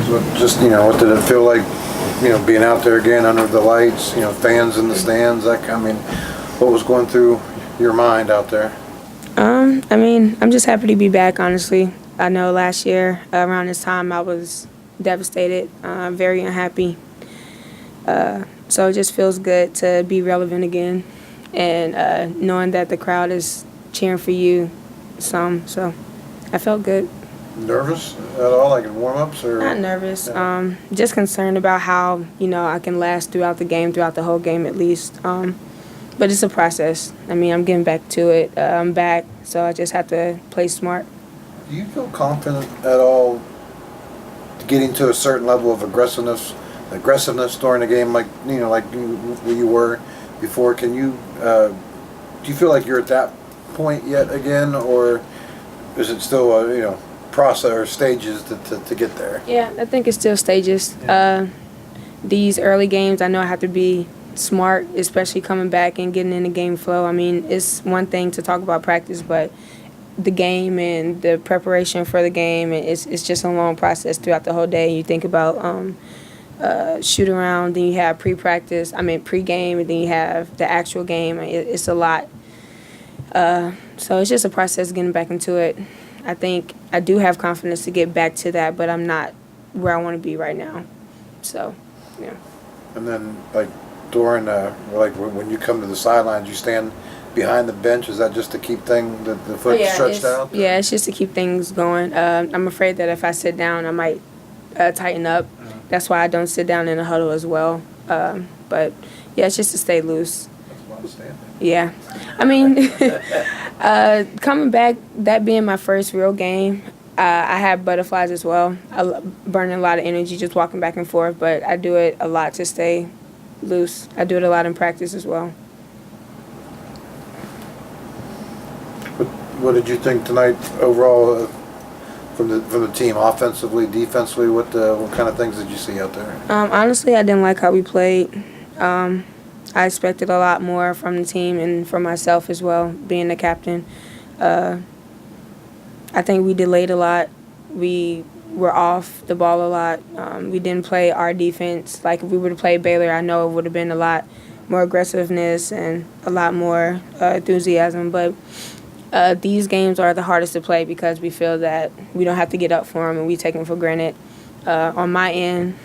What did it feel like, being out there again under the lights, fans in the stands? What was going through your mind out there? I'm just happy to be back, honestly. I know last year around this time I was devastated, very unhappy. So it just feels good to be relevant again and knowing that the crowd is cheering for you some. So I felt good. Nervous at all, like in warm-ups? Or Not nervous. Yeah. Just concerned about how, I can last throughout the whole game at least. But it's a process. I'm getting back to it. I'm back, so I just have to play smart. Do you feel confident at all getting to a certain level of aggressiveness during the game, like you were before? Can you do you feel like you're at that point yet again, or is it still a process or stages to get there? Yeah, I think it's still stages. Yeah. These early games, I know I have to be smart, especially coming back and getting in the game flow. It's one thing to talk about practice, but the game and the preparation for the game, it's just a long process throughout the whole day. You think about shoot around, then you have pre-game, and then you have the actual game. It's a lot. So it's just a process getting back into it. I think I do have confidence to get back to that, but I'm not where I want to be right now. So, yeah. And then, during when you come to the sidelines, you stand behind the bench. Is that just to keep the foot stretched out? Yeah, it's just to keep things going. I'm afraid that if I sit down, I might tighten up. Mm-hmm. That's why I don't sit down in a huddle as well. But yeah, it's just to stay loose. That's what I'm standing. Yeah. Coming back, that being my first real game, I have butterflies as well. Burning a lot of energy just walking back and forth, but I do it a lot to stay loose. I do it a lot in practice as well. What did you think tonight overall from the team, offensively, defensively? What kind of things did you see out there? Honestly, I didn't like how we played. I expected a lot more from the team and from myself as well, being the captain. I think we delayed a lot. We were off the ball a lot. We didn't play our defense. Like, if we were to play Baylor, I know it would have been a lot more aggressiveness and a lot more enthusiasm. But these games are the hardest to play because we feel that we don't have to get up for them and we take them for granted. On my end,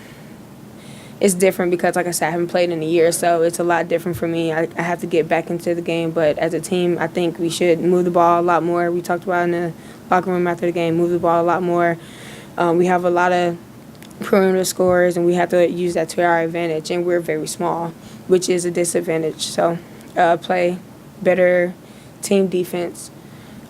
it's different because, like I said, I haven't played in a year, so it's a lot different for me. I have to get back into the game, but as a team, I think we should move the ball a lot more. We talked about in the locker room after the game, move the ball a lot more. We have a lot of perimeter scorers, and we have to use that to our advantage, and we're very small, which is a disadvantage. So play better team defense.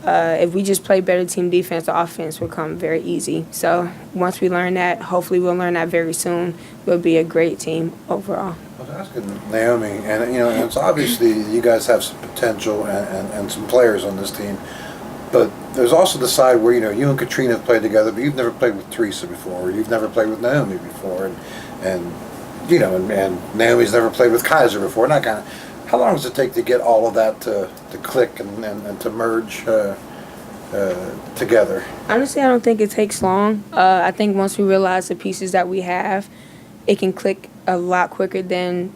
If we just play better team defense, the offense will come very easy. So once we learn that, hopefully we'll learn that very soon. We'll be a great team overall. I was asking Naomi, and it's obviously you guys have some potential and some players on this team, but there's also the side where you and Katrina have played together, but you've never played with Teresa before, or you've never played with Naomi before, and Naomi's never played with Kaiser before, and that kind of. How long does it take to get all of that to click and to merge together? Honestly, I don't think it takes long. I think once we realize the pieces that we have, it can click a lot quicker than,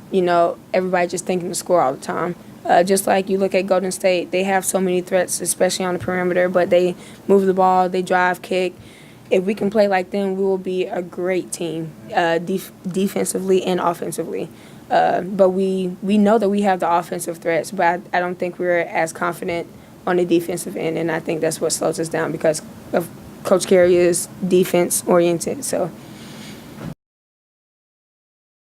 everybody just thinking to score all the time. Just like you look at Golden State, they have so many threats, especially on the perimeter, but they move the ball, they drive, kick. If we can play like them, we will be a great team, defensively and offensively. But we know that we have the offensive threats, but I don't think we're as confident on the defensive end, and I think that's what slows us down because of Coach Carey is defense-oriented. So